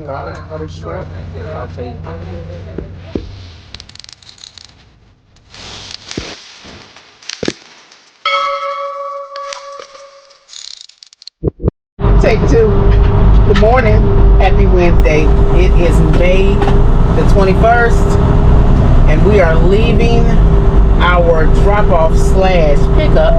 Got a strap. I'll take Take two. Good morning. Happy Wednesday. It is May the 21st, and we are leaving our drop-off slash pickup.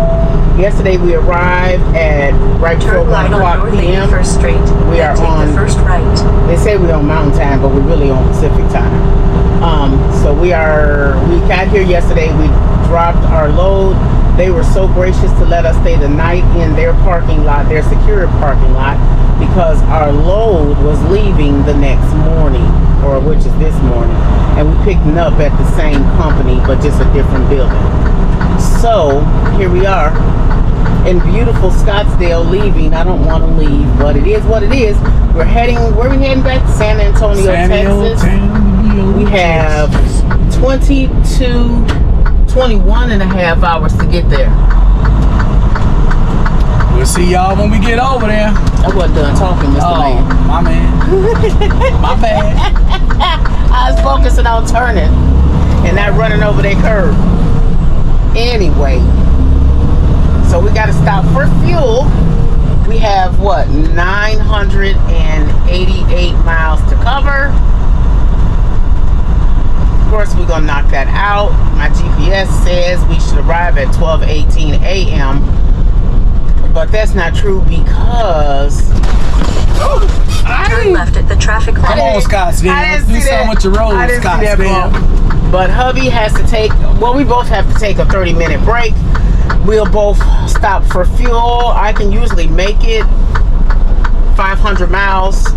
Yesterday we arrived at right before 1 o'clock p.m. First Street. We are on the first right. They say we're on Mountain Time, but we're really on Pacific Time. So we got here yesterday. We dropped our load. They were so gracious to let us stay the night in their parking lot, their secure parking lot, because our load was leaving the next morning, or which is this morning, and we picked it up at the same company, but just a different building. So here we are in beautiful Scottsdale, leaving. I don't want to leave, but it is what it is. We're heading back to San Antonio, Texas. We have 21 and a half hours to get there. We'll see y'all when we get over there. I wasn't done talking, Mr. Man. My man. My bad. I was focusing on turning and not running over that curb. Anyway, so we got to stop for fuel. We have 988 miles to cover. Of course, we're gonna knock that out. My GPS says we should arrive at 12:18 a.m. but that's not true because Turn left at the traffic light. Come on, Scottsdale. Do something with your road, Scottsdale. But hubby has to take, we both have to take a 30-minute break. We'll both stop for fuel. I can usually make it 500 miles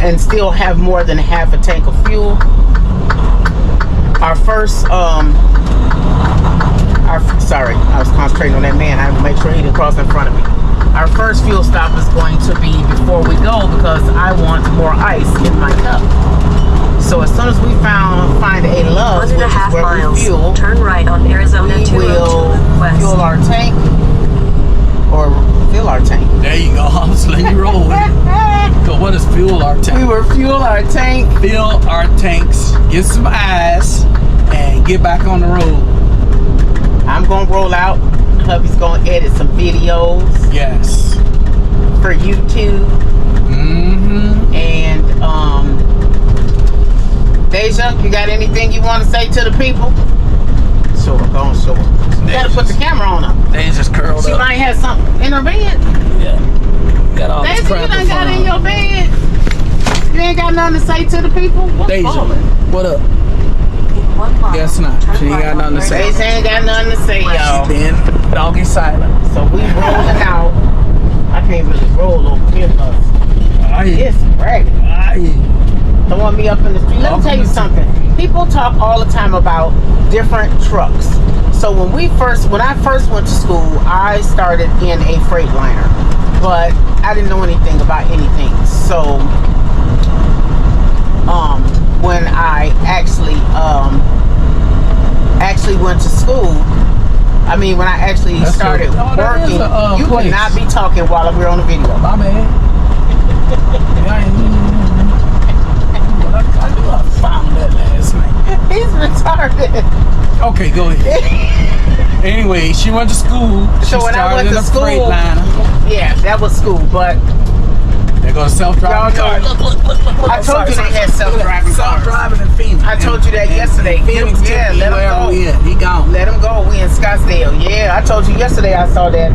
and still have more than half a tank of fuel. Our first, sorry, I was concentrating on that man. I had to make sure he didn't cross in front of me. Our first fuel stop is going to be before we go because I want more ice in my cup. So as soon as we find a Love's, which is where we fuel, turn right on Arizona we will fuel our tank, or fill our tank. There you go. I'm just letting you roll with it. So what is fuel our tank? We will fuel our tank. Fill our tanks, get some ice, and get back on the road. I'm going to roll out. Hubby's going to edit some videos. Yes. For YouTube. Mm-hmm. And, Deja, you got anything you want to say to the people? Sure, go on, sure. You got to put the camera on her. Deja's curled She up. might have something in her bed. Yeah. Got all this Deja, crap you done got in your bed. You ain't got nothing to say to the people? What's Deja, falling? what up? Guess not. She ain't got nothing to say. Deja ain't got nothing to say, y'all. She been doggy silent. So we rolling out. I can't really roll over here because it's raggedy. Throwing me up in the street. Let me tell you something. People talk all the time about different trucks. So when I first went to school, I started in a Freightliner, but I didn't know anything about anything. So when I actually went to school, when I actually started working, you cannot be talking while we're on the video. My man. I found that last night. He's retarded. Okay, go ahead. Anyway, she went to school. So when I went to school, yeah, that was school, but they go to self-driving cars. Look. I told you they had self-driving cars. Self-driving in Phoenix. I told you that yesterday. Phoenix, yeah, let them go. He gone. Let them go. We in Scottsdale. Yeah, I told you yesterday I saw that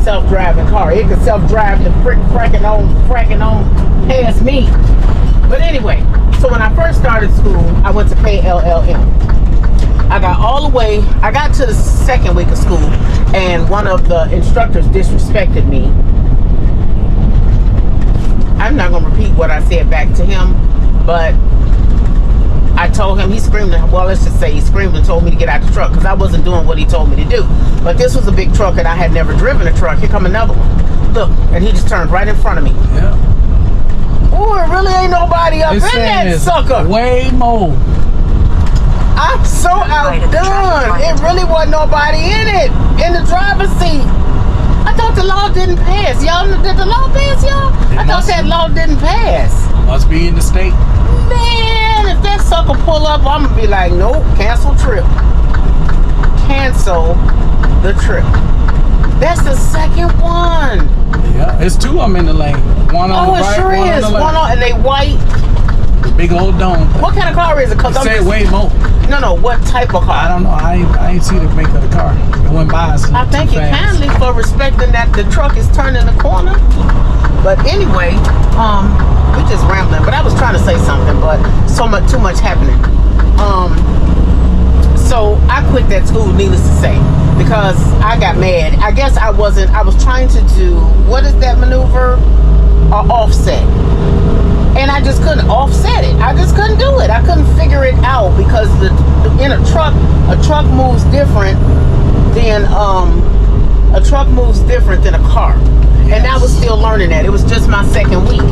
self-driving car. It could self-drive the fracking on past me. But anyway, so when I first started school, I went to KLLM. I got to the second week of school, and one of the instructors disrespected me. I'm not going to repeat what I said back to him, but I told him, he screamed and told me to get out the truck because I wasn't doing what he told me to do. But this was a big truck and I had never driven a truck. Here come another one. Look, and he just turned right in front of me. Yeah. Oh, it really ain't nobody up in that sucker. Way more. I'm so outdone. It really wasn't nobody in it, in the driver's seat. I thought the law didn't pass. Y'all, did the law pass, y'all? I thought that law didn't pass. Must be in the state. Man, if that sucker pull up, I'm gonna be like, nope, cancel trip. Cancel the trip. That's the second one. Yeah, it's two of them in the lane. One on the right, it sure one is. on the left. One on, and they white. The big old dome. What kind of car is it? Cause It I'm said just, way more. no, what type of car? I don't know. I ain't see the make of the car. It went by us. I thank you kindly for respecting that the truck is turning the corner. But anyway, we're just rambling. But I was trying to say something, but too much happening. So I quit that school, needless to say, because I got mad. I guess I was trying to do, what is that maneuver? Offset. And I just couldn't offset it. I just couldn't do it. I couldn't figure it out because in a truck moves different than a car. And I was still learning that. It was just my second week.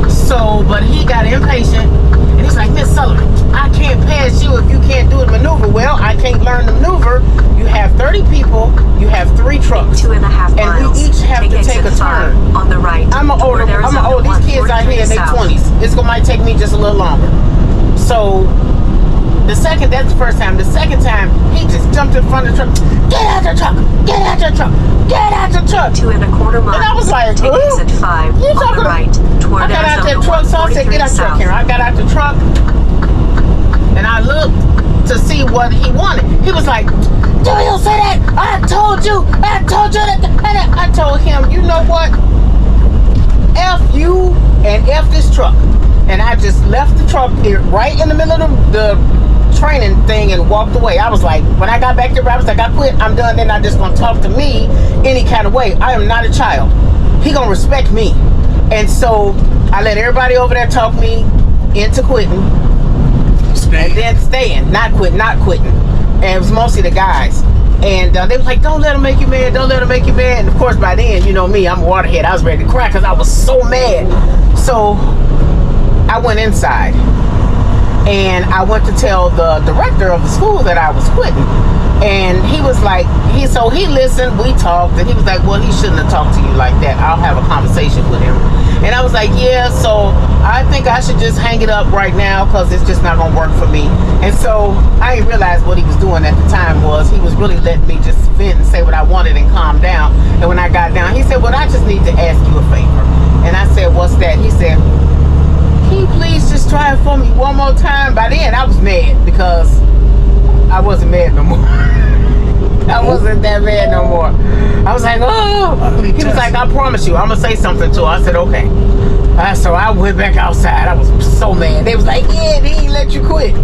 So, but he got impatient and he's like, Miss Sullivan, I can't pass you if you can't do the maneuver. Well, I can't learn the maneuver. You have 30 people, you have 3 trucks. 2.5 miles. And we each have to take a turn. On the right. I'm an older, these kids out here in their 20s. It's might take me just a little longer. So that's the first time. The second time, he just jumped in front of the truck. Get out the truck! Get out the truck! Get out the truck! 2.25 miles. And I was like, take exit 5 you on talking the right. Toward I got out that Arizona truck, so I said, get out the truck here. I got out the truck, and I looked to see what he wanted. He was like, do you say that? I told you that. And I told him, you know what? F you and F this truck. And I just left the truck here right in the middle of the training thing and walked away. I was like, when I got back there, I was like, I quit, I'm done. They're not just gonna talk to me any kind of way. I am not a child. He gonna respect me. And so I let everybody over there talk me into quitting. And then staying, not quitting. And it was mostly the guys. And they was like, don't let him make you mad, don't let him make you mad. And of course, by then, you know me, I'm a waterhead. I was ready to cry because I was so mad. So I went inside and I went to tell the director of the school that I was quitting. And he was like, he listened, we talked, and he was like, well, he shouldn't have talked to you like that. I'll have a conversation with him. And I was like, yeah, so I think I should just hang it up right now because it's just not going to work for me. And so I didn't realize what he was doing at the time was he was really letting me just vent and say what I wanted and calm down. And when I got down, he said, well, I just need to ask you a favor. And I said, what's that? He said, can you please just try it for me one more time? By then, I was mad because I wasn't mad no more. I wasn't that mad no more. I was like, oh. He was like, I promise you, I'm going to say something to her. I said, okay. So I went back outside. I was so mad. They was like, yeah, they ain't let you quit.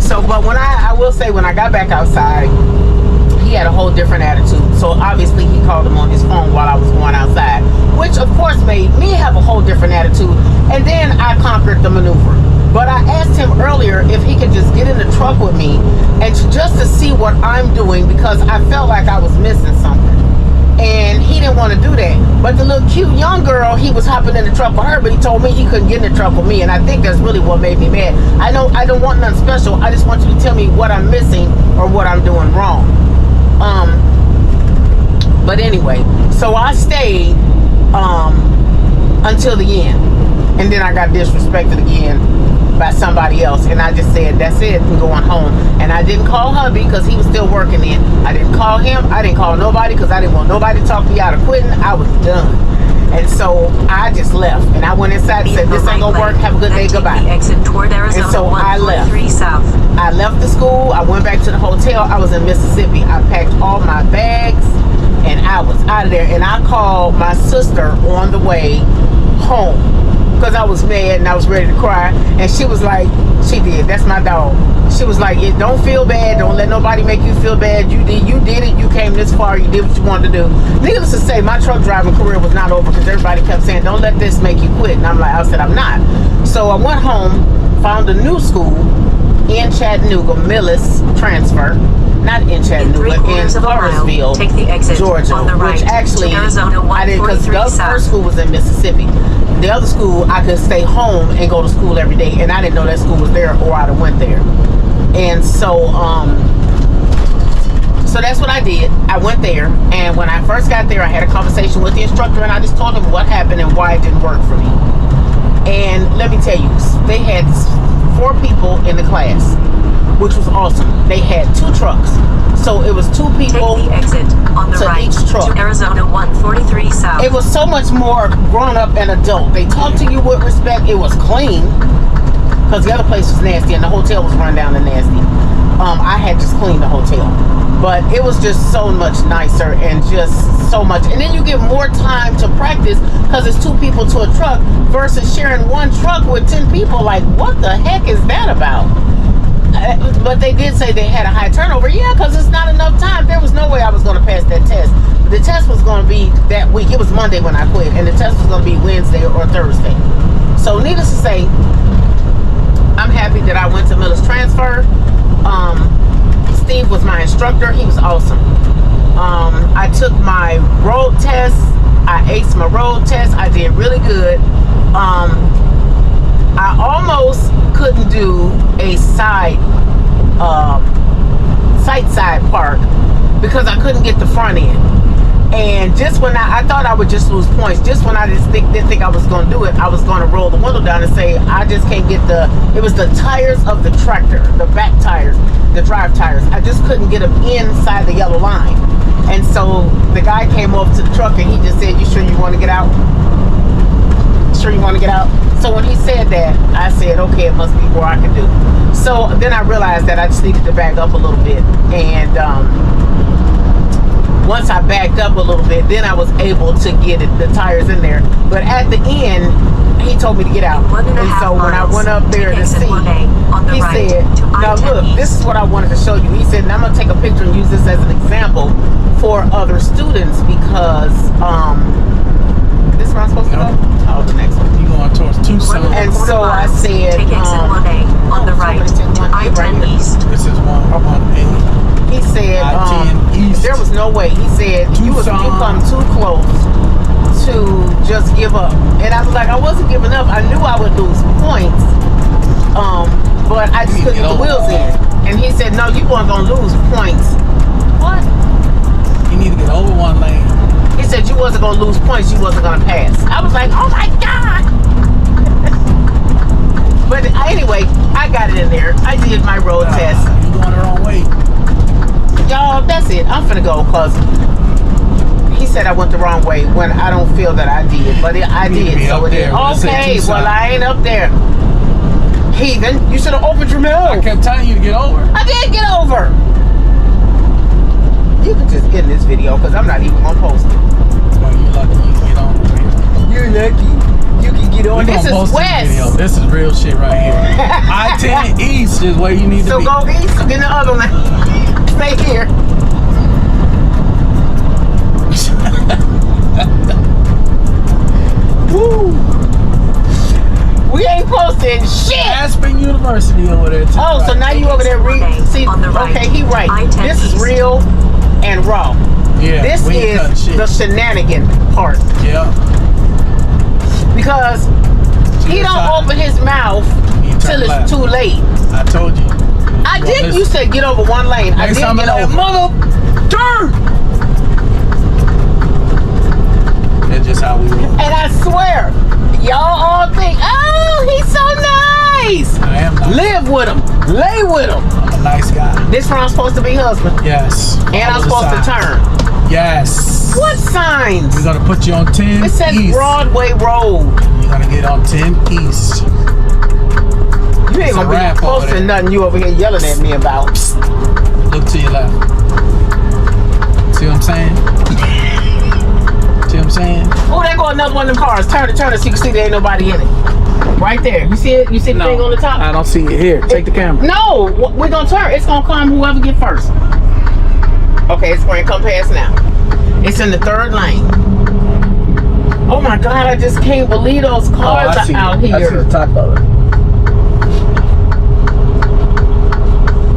So, but when I will say, when I got back outside, he had a whole different attitude. So obviously he called him on his phone while I was going outside, which of course made me have a whole different attitude. And then I conquered the maneuver. But I asked him earlier if he could just get in the truck with me and just to see what I'm doing because I felt like I was missing something. And he didn't want to do that. But the little cute young girl, he was hopping in the truck with her, but he told me he couldn't get in the truck with me. And I think that's really what made me mad. I don't want nothing special. I just want you to tell me what I'm missing or what I'm doing wrong. But anyway, so I stayed until the end. And then I got disrespected again by somebody else. And I just said, that's it, I'm going home. And I didn't call hubby because he was still working then. I didn't call him. I didn't call nobody because I didn't want nobody to talk me out of quitting. I was done. And so I just left. And I went inside and said, this ain't going to work. Have a good day. Goodbye. Exit toward Arizona, and so I left. South. I left the school. I went back to the hotel. I was in Mississippi. I packed all my bags and I was out of there. And I called my sister on the way home because I was mad and I was ready to cry. And she was like, she did. That's my dog. She was like, yeah, don't feel bad. Don't let nobody make you feel bad. You did it. You came this far. You did what you wanted to do. Needless to say, my truck driving career was not over because everybody kept saying, don't let this make you quit. And I said, I'm not. So I went home, found a new school in Chattanooga, Millis transfer. Not in Chattanooga, in Floresville, take the exit Georgia, on the right, which actually Arizona, I did because the first school was in Mississippi. The other school, I could stay home and go to school every day, and I didn't know that school was there, or I'd have went there. And so So that's what I did. I went there, and when I first got there, I had a conversation with the instructor, and I just told him what happened and why it didn't work for me. And let me tell you, they had 4 people in the class, which was awesome. They had 2 trucks. So it was 2 people Take the exit on the to right each truck. to Arizona 143 South. It was so much more grown up and adult. They talked to you with respect. It was clean, because the other place was nasty and the hotel was run down and nasty. I had just cleaned the hotel, but it was just so much nicer and just so much. And then you get more time to practice because it's 2 people to a truck versus sharing 1 truck with 10 people. Like, what the heck is that about? But they did say they had a high turnover. Yeah, because it's not enough time. There was no way I was going to pass that test. The test was going to be that week. It was Monday when I quit, and the test was going to be Wednesday or Thursday. So needless to say, I'm happy that I went to Miller's Transfer. Steve was my instructor. He was awesome. I took my road test. I aced my road test. I did really good. I almost couldn't do a side park because I couldn't get the front end. And just when I thought I would just lose points, just when I didn't think I was going to do it, I was going to roll the window down and say, I just can't get it was the tires of the tractor, the back tires, the drive tires. I just couldn't get them inside the yellow line. And so the guy came over to the truck and he just said, you sure you want to get out? Sure you want to get out? So when he said that, I said, okay, it must be more I can do. So then I realized that I just needed to back up a little bit. And once I backed up a little bit, then I was able to get the tires in there. But at the end, he told me to get out. And so when I went up there to see, he said, now look, this is what I wanted to show you. He said, and I'm going to take a picture and use this as an example for other students because, this is where I'm supposed to go? Oh, the next one. You going towards Tucson. And so I said, take exit 1A on the right to I-10 East. This is 1A. He said, I-10 East. there was no way. He said, you come too close to just give up. And I was like, I wasn't giving up. I knew I would lose points. But I just couldn't get the wheels in. And he said, no, you weren't going to lose points. What? You need to get over 1 lane. He said you wasn't going to lose points. You wasn't going to pass. I was like, oh my God. But anyway, I got it in there. I did my road test. You're going the wrong way. Y'all, that's it. I'm finna go because he said I went the wrong way when I don't feel that I did. But I did. So it is. Okay, well, I ain't up there. Heathen, you should have opened your mouth. I kept telling you to get over. I did get over. You can just end this video because I'm not even going to post it. Well, you're lucky you can get on. You're lucky. You can get on. This is West. This is real shit right here. I-10 East is where you need to be. So go east and get the other one. Stay here. Woo. We ain't posting shit. Aspen University over there. Oh, so now you over there see? On the right. Okay, he right. This is real and raw. Yeah. This is the shenanigan part. Yeah. Because he don't open his mouth till it's too late. I told you. I did. You said get over 1 lane. I did get over. Mother, turn. That's just how we roll. And I swear, y'all all think, oh, he's so nice. I am nice. Live with him. Lay with him. I'm a nice guy. This one I'm supposed to be husband. Yes. And I'm supposed to turn. Yes. What signs? We're gonna put you on 10 It says East. Broadway Road. You're gonna get on 10 East. You ain't gonna be posting nothing you over here yelling at me about. Psst. Look to your left. See what I'm saying? See what I'm saying? Oh, there go another one of them cars. Turn it so you can see there ain't nobody in it. Right there. You see it? You see the thing on the top? I don't see it. Here, take the camera. No, we're gonna turn. It's gonna come whoever get first. Okay, it's going to come past now. It's in the 3rd lane. Oh my God, I just can't believe those cars are out here. I see the top of it.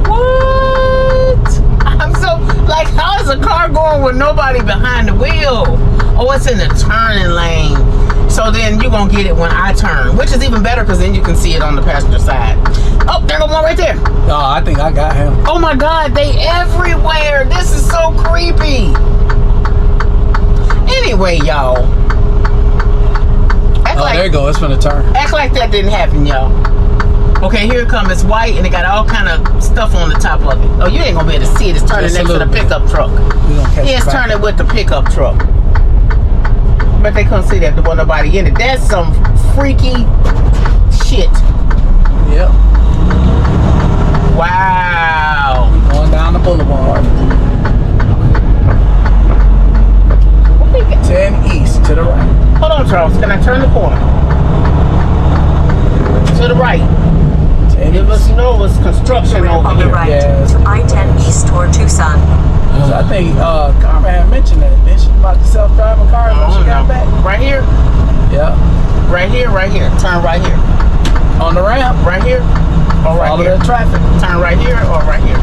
What? I'm so, like, how is a car going with nobody behind the wheel? Oh, it's in the turning lane. So then you're going to get it when I turn, which is even better because then you can see it on the passenger side. Oh, there goes one right there. Oh, I think I got him. Oh my God, they everywhere. This is so creepy. Anyway, y'all. Oh, there you go. It's gonna turn. Act like that didn't happen, y'all. Okay, here it comes. It's white and it got all kind of stuff on the top of it. Oh, you ain't gonna be able to see it. It's turning Just a next to the little bit. pickup truck. We gonna catch Yeah, it's it back. turning with the pickup truck. But they couldn't see that there wasn't nobody in it. That's some freaky shit. Yep. Wow. Going down the boulevard. 10 east to the right. Hold on, Charles. Can I turn the corner? To the right. 10 Give us, east. you know, it was construction Ramp over on the here. right Yes. to I-10 east toward Tucson. So I think Carmen had mentioned that. Then she about the self-driving car when she got back. Right here. Yeah. Right here. Right here. Turn right here. On the ramp. Right here. Or right Follow here. the traffic. Turn right here or right here.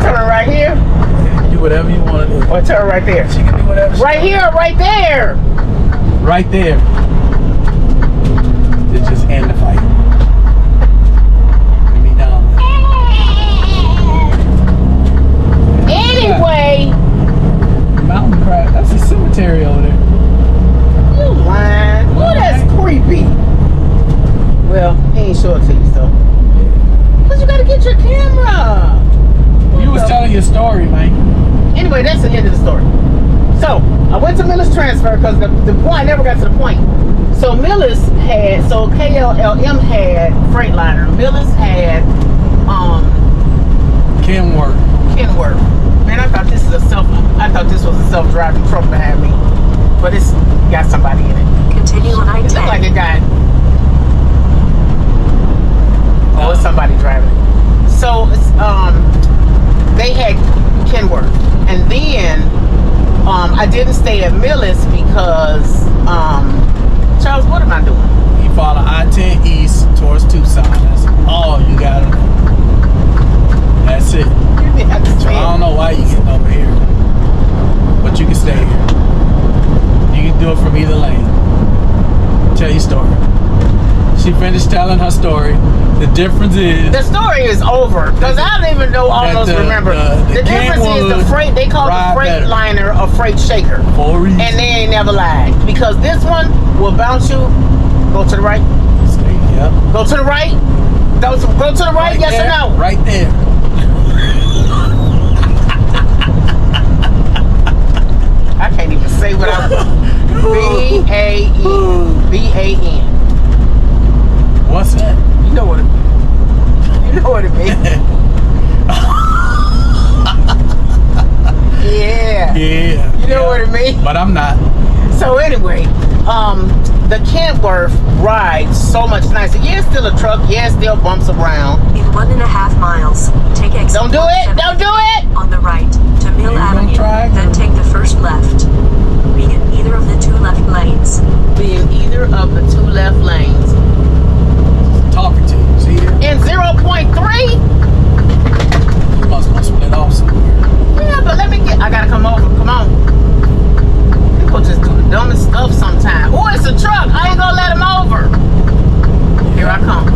Turn right here Do whatever you want to do. or turn right there. She can do whatever she Right here or right there. Right there. To just end the fight. Let me down. Anyway, Mountain crab. That's a cemetery over there. you lying. Oh, that's creepy. Well, he ain't show it to you, so. But you gotta get your camera. You was telling your story, man. Anyway, that's the end of the story. So, I went to Millis Transfer because the point, I never got to the point. So, Millis had, so KLLM had Freightliner. Millis had, Kenworth. Kenworth. Man, I thought this was a self-driving truck behind me. But it's got somebody in it. Continue on It looked like I-10. it got, oh, it's somebody driving it. So, it's, they had Kenworth. And then, I didn't stay at Millis because, Charles, what am I doing? You follow I-10 east towards Tucson. That's all you gotta know. That's it. You didn't have to So say I don't it. know why you getting over here, but you can stay here. You can do it from either lane. Tell your story. She finished telling her story. The difference is The story is over because I don't even know almost the- remember. the The difference is the Kenwood freight. They call the ride better. Freightliner a freight shaker, for a reason. and they ain't never lied because this one will bounce you. Go to the right. Stay, yep. Go to the right. Go to the right. Yes there, or no? Right there. I can't even say what I. B-A-N. What's that? You know what it means. You know what it means. Yeah. Yeah. You know what it means. But I'm not. So anyway, the Kenworth rides so much nicer. Yeah, it's still a truck. Yeah, it still bumps around. In 1.5 miles, take exit Don't do it. 170 Don't do it. on the right to Mill You gonna Avenue. try, Then girl? take the first left. Be in either of the two left lanes. Be in either of the two left lanes. Talking to you. See here? In 0.3? You must want to split off somewhere. Yeah, but let me get. I gotta come over. Come on. People just do the dumbest stuff sometimes. Oh, it's a truck. I ain't gonna let him over. Here I come.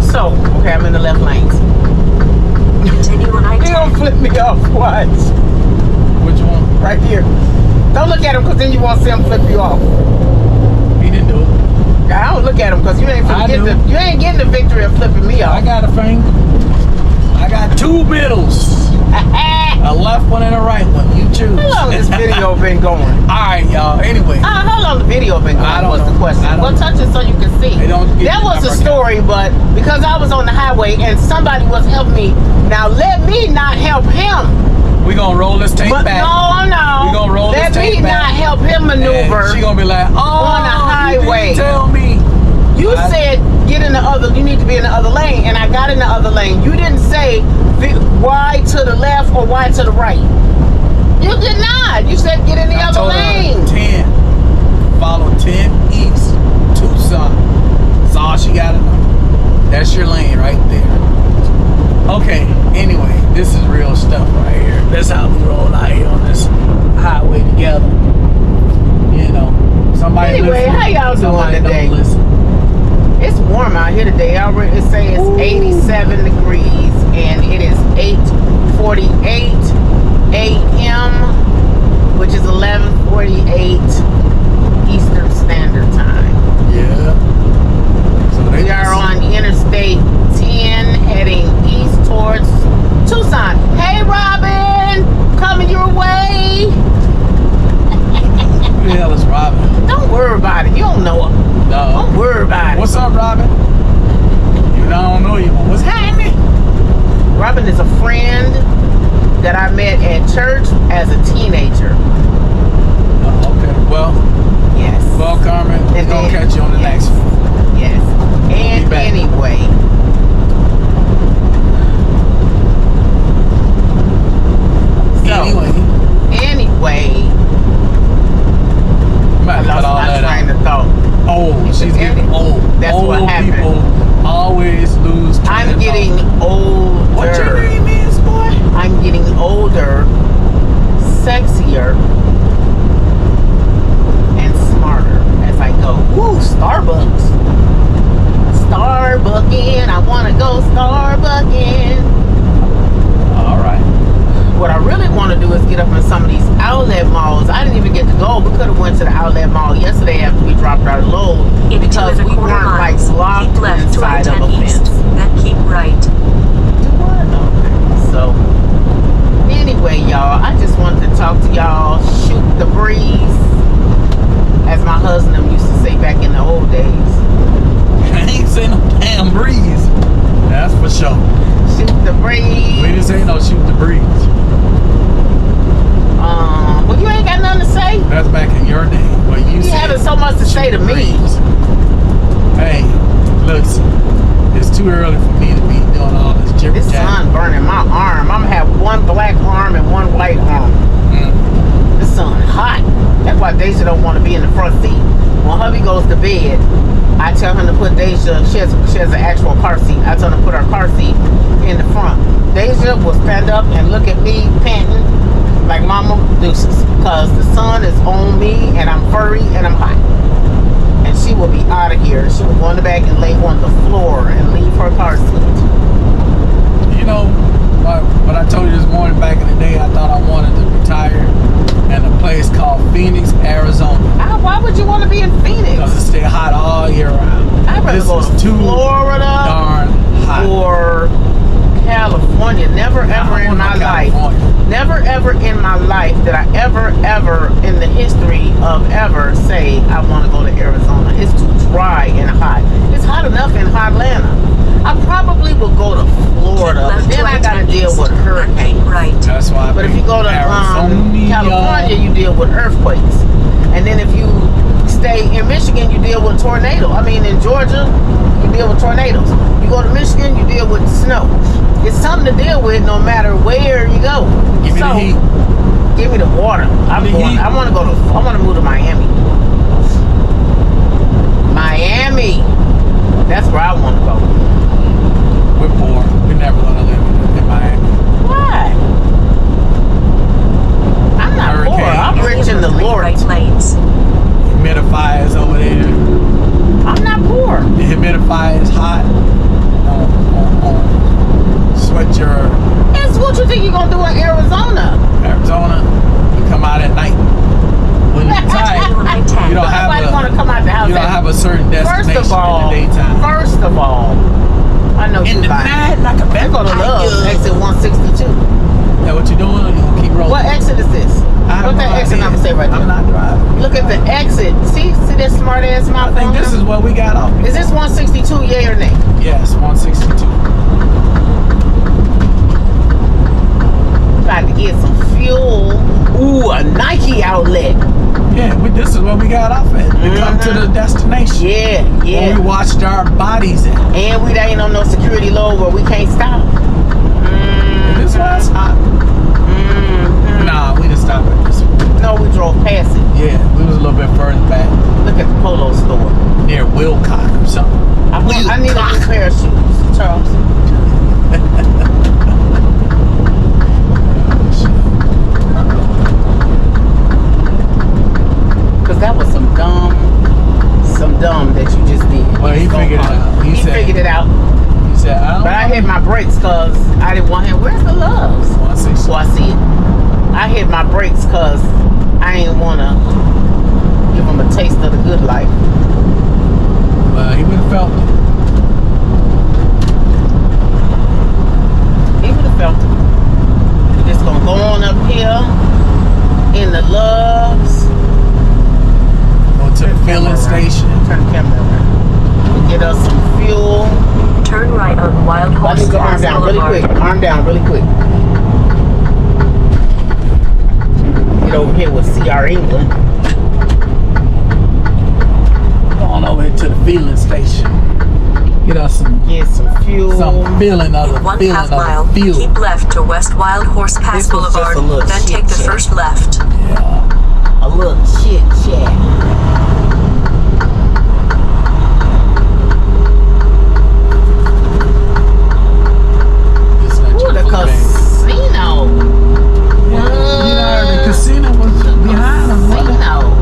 So, okay, I'm in the left lanes. Continue on He gonna I-10. flip me off. Watch. Which one? Right here. Don't look at him because then you won't see him flip you off. He didn't do it. I don't look at him because you ain't I do. you ain't getting the victory of flipping me I off. got a finger. I got two middles. A left one and a right one. You choose. How long has this video been going? Alright, y'all. Anyway. How long the video been going? I don't was the know. question. I don't Well, know. touch it so you can see. They don't get That the was a number story, but because I was on the highway and somebody was helping me. Now let me not help him. We gonna roll this tape But back. no. We gonna roll Let this tape me back. not help him maneuver. And she gonna be like, oh, on the highway. You didn't tell me. You I- said get in the other. You need to be in the other lane, and I got in the other lane. You didn't say why to the left or why to the right. You did not. You said get in the I other told her lane. 10. Follow 10 east. Tucson. That's all she gotta know. That's your lane right there. Okay. Anyway, this is real stuff right here. That's how we roll out here on this highway together. You know, somebody Anyway, listening. how y'all doing Somebody today? don't listen. It's warm out here today. I already it say it's 87 degrees and it is 8:48 a.m., which is 11:48 Eastern Standard Time. Yeah. So they We are just- on Interstate 10 heading east towards Tucson. Hey, Robin, coming your way. Who the hell is Robin? Don't worry about it. You don't know her. No. Don't worry about it. What's up, Robin? You know, I don't know you, but what's happening? Robin is a friend that I met at church as a teenager. Oh, okay. Well, Yes. Carmen, we're And gonna then- catch you on the yes. next one. Yes. And back. anyway. So, anyway, I'm about I to cut lost all my that train out. of thought. Oh, she's getting old. That's old what happened. people always lose train I'm of getting thought. older. What your name is, boy? I'm getting older, sexier, and smarter as I go. Woo, Starbucks. Starbucking. I want to go Starbucking. All right. What I really want to do is get up in some of these outlet malls. I didn't even get to go. We could have went to the outlet mall yesterday after we dropped our load In because we 2.25 weren't like miles, locked keep left to inside of a I-10 east, fence. then keep right. Okay. So, anyway, y'all, I just wanted to talk to y'all, shoot the breeze, as my husband used to say back in the old days. I ain't saying no damn breeze. That's for sure. Shoot the breeze. We didn't say no shoot the breeze. Well, you ain't got nothing to say. That's back in your day. Well, you You said having so much to shoot say to the me. breeze. Hey, listen. It's too early for me to be doing all this jibber This jabber. sun burning my arm. I'm gonna have one black arm and one white arm. The sun hot. That's why Deja don't want to be in the front seat. When hubby goes to bed, I tell him to put Deja. She has an actual car seat. I tell him to put her car seat in the front. Deja will stand up and look at me panting like Mama Deuces, because the sun is on me and I'm furry and I'm hot. And she will be out of here. She will go in the back and lay on the floor and leave her car seat. You know, what I told you this morning back in the day, I thought I wanted to retire in a place called Phoenix, Arizona. Why would you want to be in Phoenix? Because it stay hot all year round. I'd rather This go is to too Florida darn hot. or California. Never I ever in wanna my go life. California. Never ever in my life did I ever in the history of ever say I want to go to Arizona. It's too dry and hot. It's hot enough in Hotlanta. I probably will go to Florida, Keep but left then to I gotta I-10 deal east, with then hurricanes. keep right. That's why I But if picked you go to Arizona. California, you deal with earthquakes. And then if you stay in Michigan, you deal with tornadoes. I mean, in Georgia, you deal with tornadoes. You go to Michigan, you deal with snow. It's something to deal with no matter where you go. Give me the heat. Give me the water. Give me the heat. I want to move to Miami. Miami. That's where I want to go. We're poor. We're never gonna live in Miami. Why? I'm not poor. Hurricane. I'm rich in the Three Lord. right lanes. Humidifiers over there. I'm not poor. The humidifier is hot. Sweat your It's what you think you're gonna do in Arizona. Arizona. You come out at night. When you're tired, you don't have Nobody want to come out the house. you don't have a certain destination First of all, in the daytime. I know In you the lying. night, like a I go to Love, vampire. exit 162. Is that what you're doing? Or you gonna keep rolling? What exit is this? I have What no that exit idea. number say right there? I'm not driving. Look at the exit. See that smart ass I mouth think on this him? is what we got off. Is this 162? Yay or nay? Yes, 162. Got to get some fuel. Ooh, a Nike outlet. Yeah, this is what we got off at. We come to the destination. Yeah, Where yeah. we watched our bodies at. And we ain't on no security load where we can't stop. This was hot. Nah, we didn't stop at this one. No, we drove past it. Yeah, we was a little bit further back. Look at the Polo store. Near Wilcock or something. I need a new pair of shoes, Charles. Because that was some dumb dumb that you just did. Well, he It's gonna figured it come. out. He said- figured it out. He said, I don't But I know. hit my brakes because I didn't want him. Where's the loves? 160. So I see it. I hit my brakes because I ain't want to give him a taste of the good life. Well, he would have felt it. He would have felt it. We're just going to go on up here in the loves. Go to the filling Camera around. station. Turn the camera around. Get us some fuel. Turn right on Wild I Horse need to arm Pass down really Boulevard. quick. Arm down really quick. Get over here with CR England. Go on over here to the filling station. Get us some Get some fuel. feeling of the In 1/2 feeling mile, of the fuel. keep left to West Wild Horse Pass This was just Boulevard, a little then take the shit check. first left. Yeah. A little chit chat. This is Ooh, the casino. Yeah, you know, the casino was behind us. wasn't it? Casino.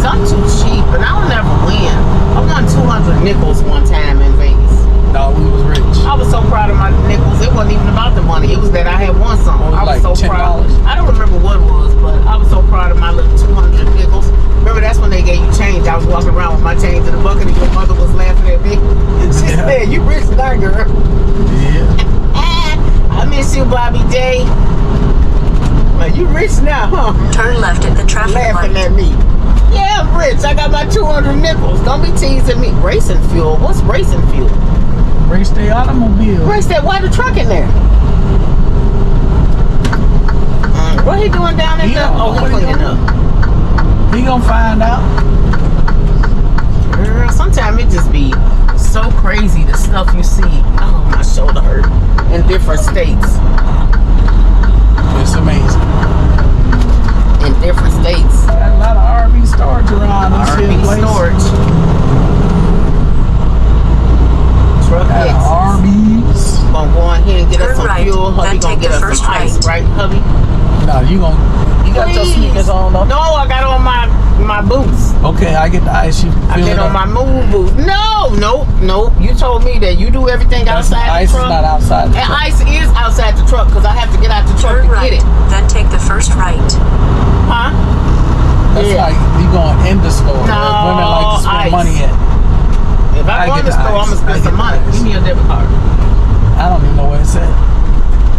I'm too cheap, and I'll never win. I won 200 nickels one time in Vegas. No, we was rich. I was so proud of my nickels. It wasn't even about the money. It was that I had won something. What was I it, was so like proud. $10? I don't remember what it was, but I was so proud of my little 200 nickels. Remember, that's when they gave you change. I was walking around with my change in the bucket, and your mother was laughing at me. She Yeah. said, "You rich now, girl." Yeah. I miss you, Bobby Day. Well, you rich now, huh? Turn left at the traffic Laughing light. at me. Yeah, I'm rich. I got my 200 nickels. Don't be teasing me. Racing fuel. What's racing fuel? Race the automobile. Race that. Why the truck in there? What he doing down in He there? don't know Oh, he what he cleaning doing. up. He gonna find out. Girl, sometimes it just be so crazy the stuff you see. Oh, my shoulder hurt. In different states. It's amazing. In different states. Got a lot of RV storage around this here RV place. storage. Truck Got X. RVs. Gonna go in here and get us Turn some right, fuel. Hubby then gonna take get the us first some ice, right, hubby? No, you got your Please. sneakers on though. No, I got on my boots. Okay, I get the ice. You I fill get it on up. my moon boots. No. You told me that you do everything That's, outside ice the is truck. not outside the And truck. ice is outside the truck because I have to get out the truck Turn to right, get it. then take the first right. Huh? That's Yeah. like you going in the store. No, Women like to spend ice. money at. If I I go get in the the store, ice. I'm gonna I spend get some the money. ice. Give me a debit card. I don't even know what it said.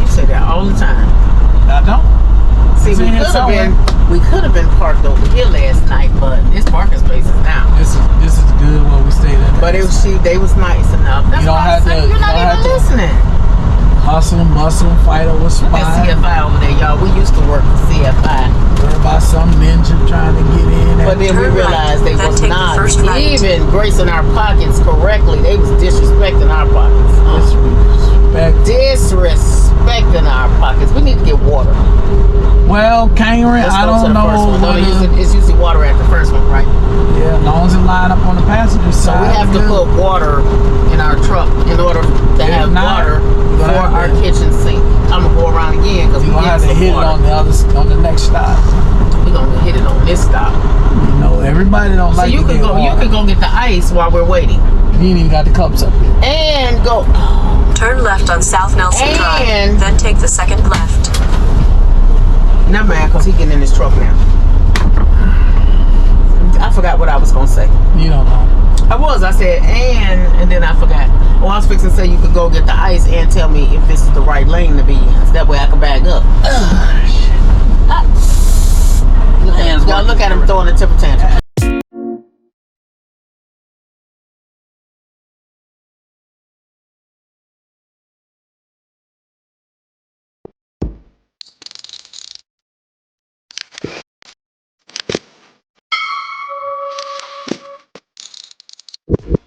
You say that all the time. I don't. See, It's we in here could have somewhere. been parked over here last night, but this parking space is down. This is good where we stayed at. But they was nice enough. That's You don't why I have said to- you're you not don't have even to- listening. Hustle, bustle, fight over Look at spot. CFI over there, y'all. We used to work for CFI. Worry about some ninja trying to get in. But then we Turn right, realized they then was take the not first right. even gracing our pockets correctly. They was disrespecting our pockets. Disrespect. Disrespecting our pockets. We need to get water. Well, Kangren, Let's I go to don't the first know. one. No, Whether, it's usually water at the first one, right? yeah, as long as it line up on the passenger So side. we have to good. put water in our truck in order to If have not, water you're for gonna have our to- kitchen sink. I'm gonna go around again because You're we gonna have get to some hit it water. on the next stop. We're gonna hit it on this stop. You know, everybody don't So like you to could get go. You water. could go get the ice while we're waiting, You ain't even got the cups up here. and go. Turn left on South Nelson And- Drive, then take the second left. Never mind, cause he getting in his truck now. I forgot what I was gonna say. You don't know. I said and then I forgot. Oh, I was fixing to say you could go get the ice and tell me if this is the right lane to be in. So that way I can back up. Look at him throwing a temper tantrum.